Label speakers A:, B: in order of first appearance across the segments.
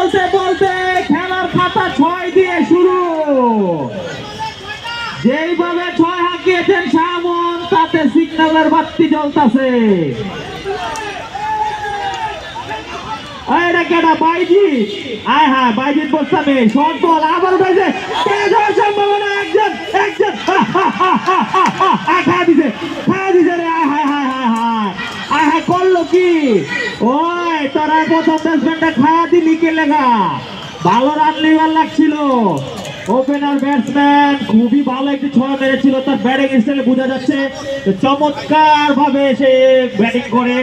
A: বলতে বলতে খেলার খাতা 6 দিয়ে শুরু। যেইভাবে 6 হাঁকিয়েছেন শামন, তাতে সিগন্যালের বাতি জ্বলতেছে। এটা কেটা বাইজিৎ, আয় হ্যাঁ বাইজিৎ বস্তাবে, শর্ট বল আবার উঠেছে, সম্ভাবনা একজন খাওয়া দিছে রে, আয় হায় হায় হায় হায় আয় হায় করলো কি? ওই তোরা প্রথম ব্যাটসম্যানটা খাওয়া দিলি কে লেগা? ভালো রান লিভার লাগছিল। ওপেনার ব্যাটসম্যান খুবই ভালো একটি 6 মেরেছিল, তার ব্যাটিং স্টাইলে বোঝা যাচ্ছে চমৎকার ভাবে সে ব্যাটিং করে,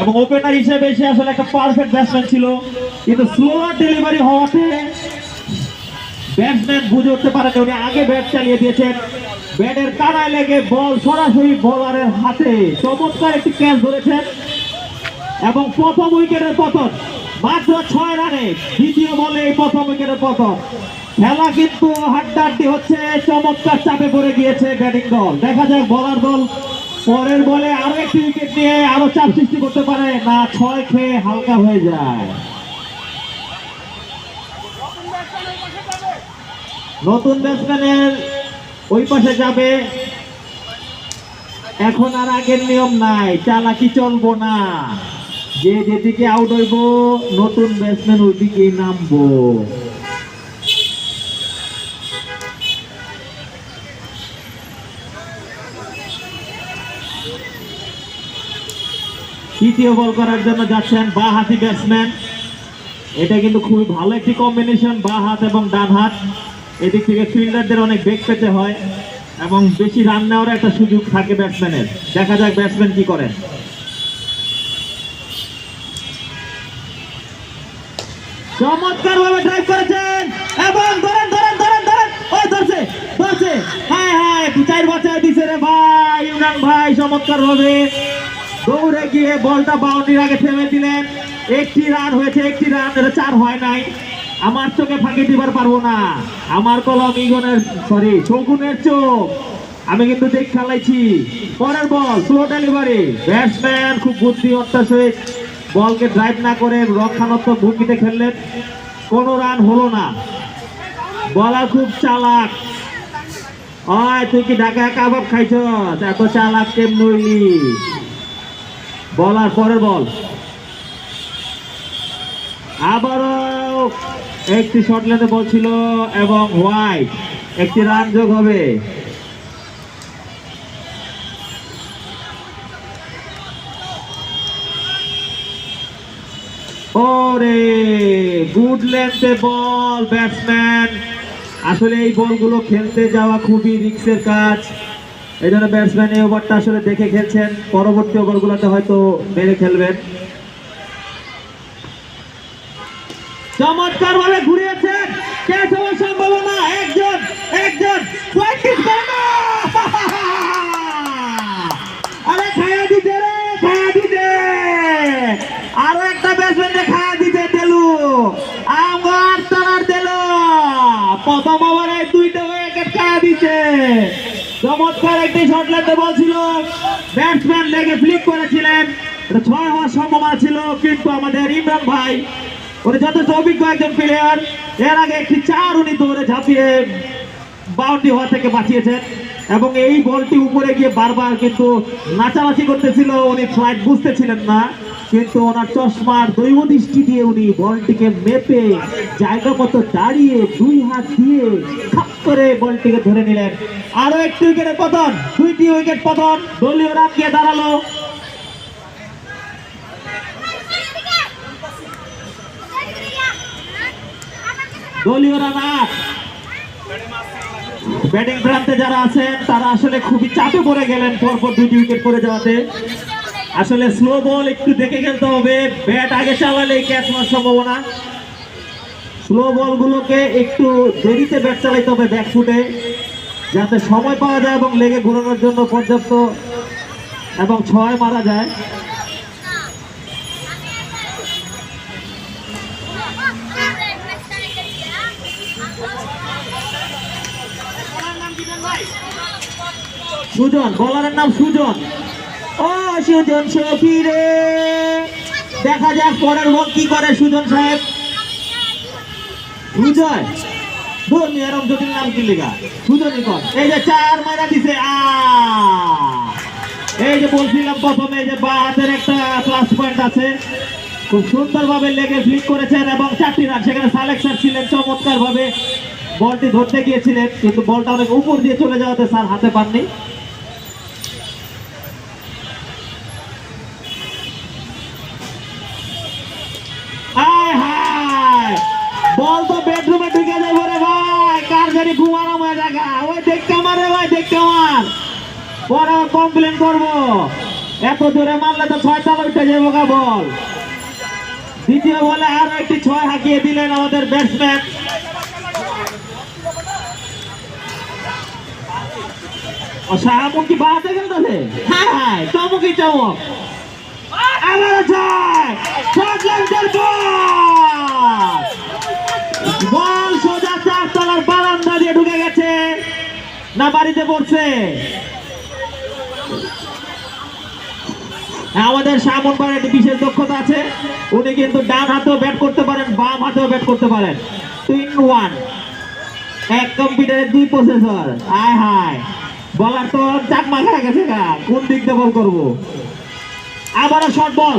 A: এবং ওপেনার হিসেবে সে আসলে একটা পারফেক্ট ব্যাটসম্যান ছিল। কিন্তু স্লোয়ার ডেলিভারি হওয়াতে ব্যাটসম্যান বুঝে উঠতে পারেনি, উনি আগে ব্যাট চালিয়ে দিয়েছেন। ব্যাটের কানায় লেগে বল সরাসরি বোলারের হাতে, চমৎকার একটি ক্যাচ ধরেছেন এবং প্রথম উইকেটের পতন মাত্র 6 রানে। দ্বিতীয় বলে এই প্রথম উইকেটের পতন। খেলা কিন্তু হাড্ডাহাড্ডি হচ্ছে, চমৎকার চাপে পড়ে গিয়েছে ব্যাটিং দল। দেখা যাক বোলার দল পরের বলে আরো একটি উইকেট নিয়ে আরো চাপ সৃষ্টি করতে পারে না 6 খেয়ে হালকা হয়ে যায়। নতুন ব্যাটসম্যানের ওই পাশে যাবে। এখন আর আগের নিয়ম নাই, চালাকি চলবো না, যে যেদিকে আউট হইব নতুন ব্যাটসম্যান ওইদিকে নামবো। তৃতীয় বল করার জন্য যাচ্ছেন বাঁ হাতি ব্যাটসম্যান। এটা কিন্তু খুবই ভালো একটি কম্বিনেশন, বাঁ হাত এবং ডান হাত। এদিক থেকে ফিল্ডারদের অনেক বেগ পেতে হয় এবং বেশি রান নেওয়ার একটা সুযোগ থাকে ব্যাটসম্যানের। দেখা যাক ব্যাটসম্যান কি করেন। চমৎকার ভাবে ড্রাইভ করেছেন এবং ধরেন ধরেন ধরেন ধরেন, ওই ধরছে ধরছে, হ্যাঁ হ্যাঁ 4 বাঁচায় দিছে রে ভাই ইমরান ভাই। চমৎকার ভাবে দৌড়ে গিয়ে বলটা বাউন্ডারির আগে থেমে দিলেন। একটি রান হয়েছে, একটি রান, এটা 4 হয় নাই। আমার চোখে ফাঁকি দিবার পারবো না, আমার কলম ইগনের সরি শকুনের চোখ, আমি কিন্তু দেখ খেলাইছি। পরের বল স্লো ডেলিভারি, ব্যাটসম্যান খুব বুদ্ধিমত্তার সহিত বলকে ড্রাইভ না করে রক্ষণাত্মক ভঙ্গিতে খেললেন, কোনো রান হলো না। বলার খুব চালাক। তুই কি ঢাকা কাবাব খাইছ? এত চালাক কেমন হইলি? বলার পরের বল আবারও একটি শর্ট লেন্থে বল ছিল এবং হোয়াইট, একটি রান যোগ হবে। ওরে গুড লেন্থে বল ব্যাটসম্যান। আসলে এই বলগুলো খেলতে যাওয়া খুবই রিস্কের কাজ, এই জন্য ব্যাটসম্যান এই ওভারটা আসলে দেখে খেলছেন, পরবর্তী ওভারগুলোতে হয়তো মেরে খেলবেন। চমৎকার ভাবে ঘুরিয়েছেন, ক্যাচ হওয়ার সম্ভাবনা, একজন একজন আরে খায়া দিতে রে, খায়া দিতে, আরো একটা ব্যাটসম্যানকে খায়া দিতে দেলু, আমার তার দেলো প্রথম ওভারে 2টা উইকেট খায়া দিচ্ছে। চমৎকার একটি শর্ট লেন্থে বল ছিল, ব্যাটসম্যান লেগে ফ্লিক করেছিলেন, 6 হওয়ার সম্ভাবনা ছিল, কিন্তু আমাদের ইমরান ভাই উনি যথেষ্ট অভিজ্ঞ একজন প্লেয়ার, এর আগে একটি 4 উনি দৌড়ে ঝাঁপিয়ে বাউন্ডারি হওয়া থেকে বাঁচিয়েছেন এবং এই বলটি উপরে গিয়ে বারবার কিন্তু নাচানাচি করতেছিল, উনি ফ্লাইট বুঝতেছিলেন না, কিন্তু ওনার চশমার দৈব দৃষ্টি দিয়ে উনি বলটিকে মেপে জায়গা মতো দাঁড়িয়ে 2 হাত দিয়ে খাপ করে বলটিকে ধরে নিলেন। আরো একটি উইকেটের পতন, 2টি উইকেট পতন, দলীয় রান গিয়ে দাঁড়ালো। দলীয় রান 8। ব্যাটিং প্রান্তে যারা আছেন তারা আসলে খুবই চাপে পড়ে গেলেন পরপর 2টি উইকেট পড়ে যাওয়াতে। আসলে স্লো বল একটু দেখে খেলতে হবে, ব্যাট আগে চালালে ক্যাচ হওয়ার সম্ভাবনা। স্লো বলগুলোকে একটু দেরিতে ব্যাট চালাইতে হবে ব্যাকফুটে, যাতে সময় পাওয়া যায় এবং লেগে ঘোরানোর জন্য পর্যাপ্ত এবং 6 মারা যায়। সুজন, বলারের নাম সুজন। ও সুজন শফিরে, দেখা যাক পরের বল কি করে সুজন সাহেব। সুজয় ধর্মী এরম জটিল নাম কি লেখা সুজয় নিকট এই যে 4 মারা দিছে এই যে বলছিলাম প্রথমে যে বা হাতের একটা প্লাস পয়েন্ট আছে খুব সুন্দরভাবে লেগে ফ্লিক করেছেন এবং 4টি রান সেখানে সালেক স্যার ছিলেন চমৎকার ভাবে বলটি ধরতে গিয়েছিলেন কিন্তু বলটা অনেক উপর দিয়ে চলে যাওয়াতে স্যার হাতে পাননি বল তো বেডরুমে ঢুকে যাবো রে ভাই কার জানি ঘুমানো হয়ে জায়গা ওই দেখতে আমার রে ভাই দেখতে আমার পরে কমপ্লেন করবো এত জোরে মারলে তো 6 তালা উঠে যাবো গা বল দ্বিতীয় বলে আরো একটি 6 হাঁকিয়ে দিলেন আমাদের ব্যাটসম্যান শাহামুন কি বাহাতে খেলতেছে হ্যাঁ হ্যাঁ চমকই চমক আবারও 6 শটল্যান্ডের বল সোজা 4 তলার বারান্দা দিয়ে ঢুকে গেছে না বাড়িতে পড়ছে আমাদের শামুন ভাইয়ের একটি বিশেষ দক্ষতা আছে উনি কিন্তু ডান হাতেও ব্যাট করতে পারেন বাম হাতেও ব্যাট করতে পারেন 2-in-1 এক কম্পিউটারের 2 প্রসেসর আয় হায় বলার তো চাকমা খেয়ে গেছে গা কোন দিক দিয়ে বল করবো আবারও শর্ট বল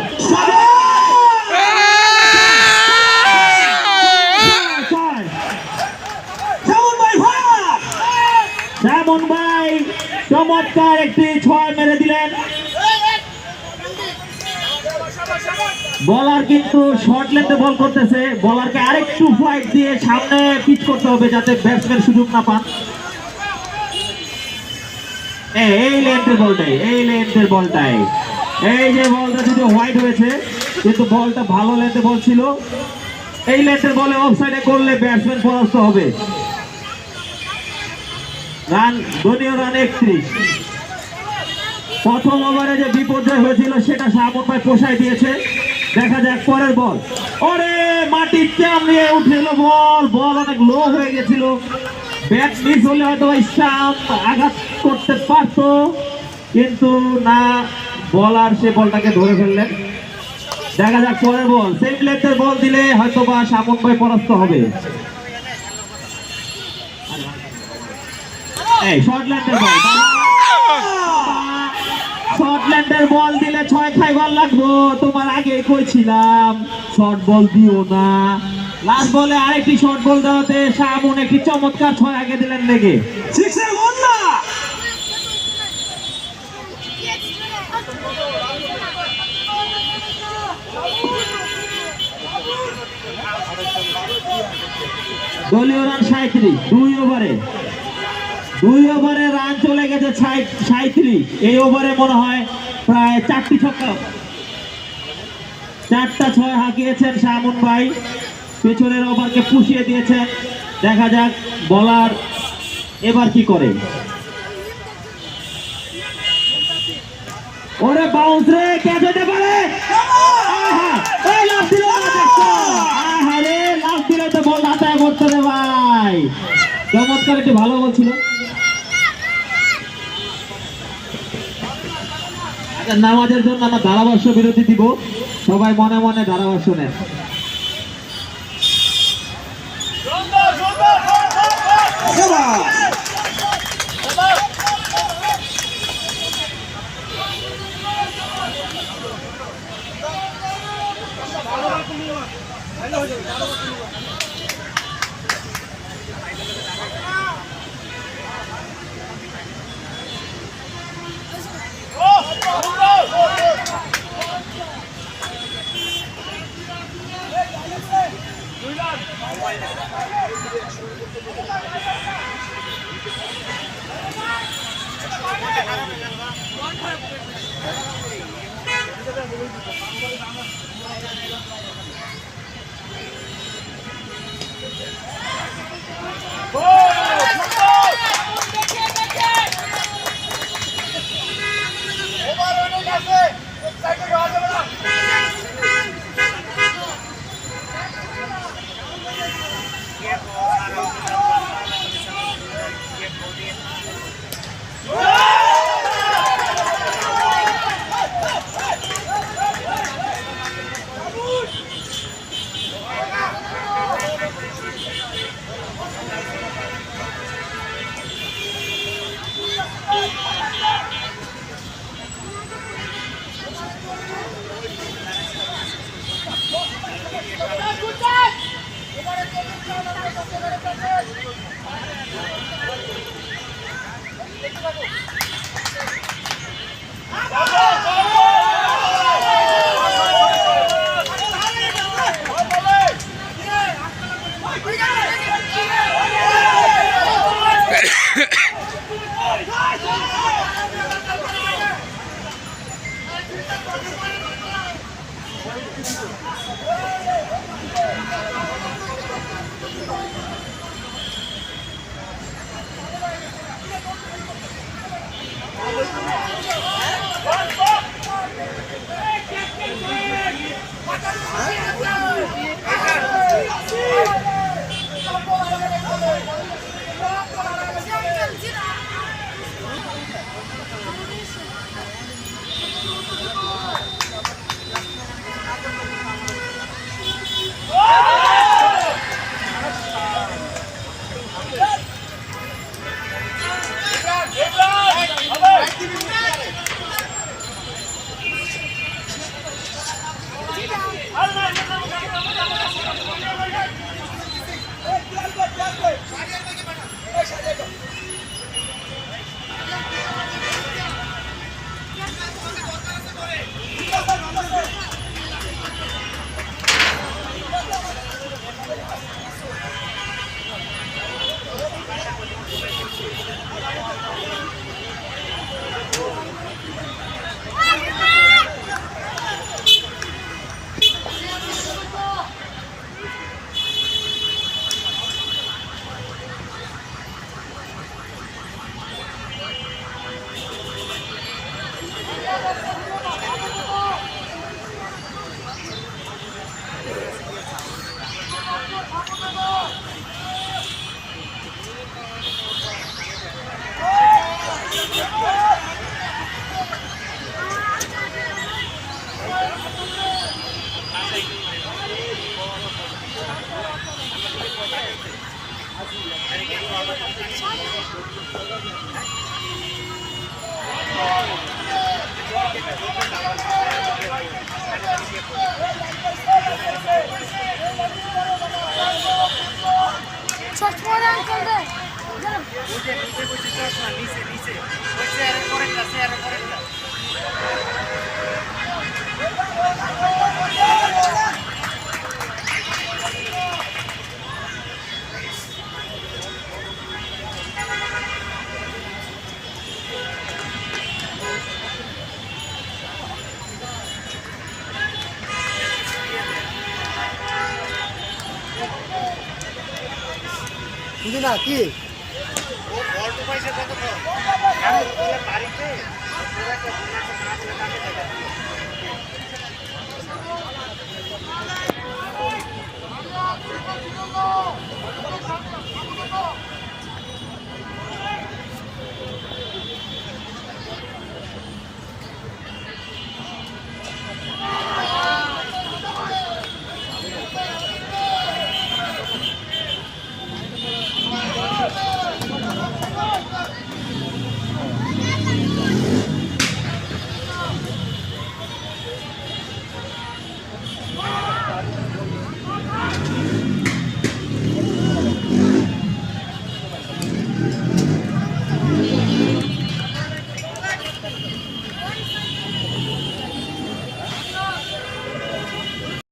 A: শামুন ভাই চমৎকার একটি 6 মেরে দিলেন বলার কিন্তু শর্ট লেন্থে বল করতেছে বলারকে আরেকটু ফাইট দিয়ে সামনে পিচ করতে হবে যাতে ব্যাটসম্যান সুযোগ না পান এই লেন্থের বলটাই এই যে বলটা যদি হোয়াইট হয়েছে কিন্তু বলটা ভালো লেন্থে বল ছিল এই লেন্থের বলে অফসাইডে করলে ব্যাটসম্যান পরাস্ত হবে রান দলীয় রান 31 প্রথম ওভারে যে বিপর্যয় হয়েছিল সেটা শামুন ভাই পোষায় দিয়েছে দেখা যাক পরের বল ওরে মাটির চাপ নিয়ে উঠে এলো বল অনেক লো হয়ে গেছিল ব্যাট মিস হলে হয়তো স্টাম্প আঘাত করতে পারতো কিন্তু না বলার সে বলটাকে ধরে ফেললেন দেখা যাক পরের বল সেম লেন্থের বল দিলে হয়তো বা শামুন ভাই পরাস্ত হবে এই শর্টল্যান্ডের বল দিলে 6 খাইবার লাগবো তোমার আগে কইছিলাম শর্ট বল দিও না লাস্ট বলে আরেকটি শর্ট বল দেওয়াতে শামুন একটি চমৎকার 6 আগে দিলেন লেগে সিক্সের বল না দলীয় রান 37 2 ওভারে রান চলে গেছে 37 এই ওভারে মনে হয় প্রায় 4টি ছক্কা 4টা 6 হাঁকিয়েছেন শামুন ভাই পেছনের ওভারকে পুষিয়ে দিয়েছেন দেখা যাক বলার এবার কি করে ওরে বাউন্স রে ক্যাচ হতে পারে এই লাভ দিল আরে লাভ দিলে তো বল হাতায় পড়তো রে ভাই চমৎকার একটি ভালো বল ছিল নামাজের জন্য আমরা ধারাভাষ্য বিরতি দিব সবাই মনে মনে ধারাভাষ্য নেন
B: বুঝি না কি
C: ও বলটা পাইছে কত বাড়িতে